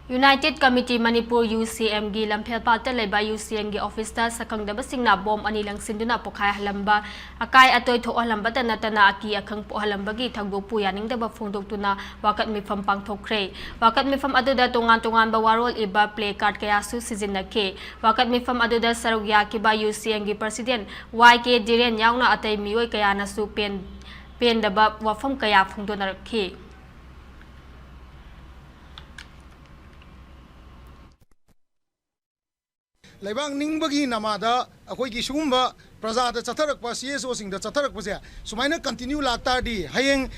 United Committee Manipur UCM gi lamphel patta leba UCM gi office ta sakangdaba singna bom ani langsinduna pokhallamba akai atoi tho halamba ta natana aki akhang pokhallambagi thangbu puyaning daba phongdoktuna wakat meepham famkhre wakat meepham aduda tongan ba warol iba play card kaya su sizinake wakat meepham aduda sarugya ki ba UCM gi president YK Diren yauna atai mioi kaya na su pen daba wafam kaya phongdonarke Laibang ningbagi namada akhoi gi sugumba prajada chatharak pa CSO sing da chatharak pa se sumaina continue lakta di hayeng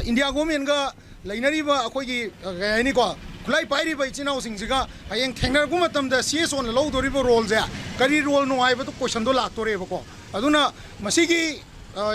India government ga lainari ba akhoi gi gaini ko khulai pairi ba ichinaw sing siga hayeng thengnar gu matam da CSO na lo dori ba role ja kari role no ai ba to question do laktore ba ko aduna masigi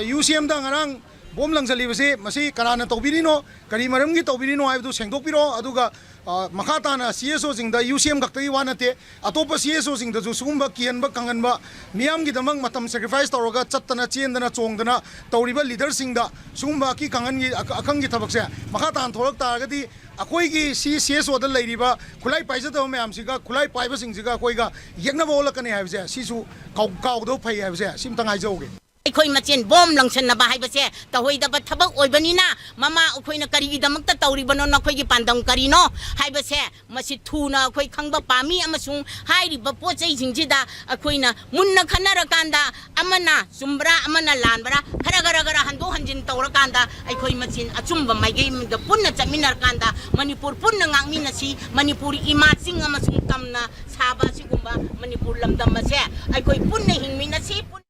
UCM da ngarang bom langsali ba se masi karana tawbirino kari maram gi tawbirino ai du sengdokpiro aduga makhatana CSO sing da UCM gaktai wanate atopa CSO sing da sugumba kianba kanganba miyam gi damang matam sacrifice tawraga chattana chendana chongdana tawriba leader sing da sugumba ki kangan gi akhang gi thabak se makhatan thorak taragadi akoi gi CSO da leiriba khulai paisa da mayam siga khulai paiba sing siga koi ga yekna bola kane haibse sisu kaw do phai haibse sim tangai jauge Koi machin bom langshan na bahay base tahoy dapat tabak oy banina mama koi na kari damak ta tawri banon na koi gi pandang kari no hay base masi thuna koi khangba pami amasung hay ri ba pochai jingjida koi na munna khanara kanda amana sumbra amana lanbra khara hando hanjin tawra kanda ai koi machin achumba mai ge da punna chaminar kanda Manipur punna ngangmi na si Manipuri imatsing amasung tamna saba sigumba Manipur lamdam mase ai koi punna hingmi na si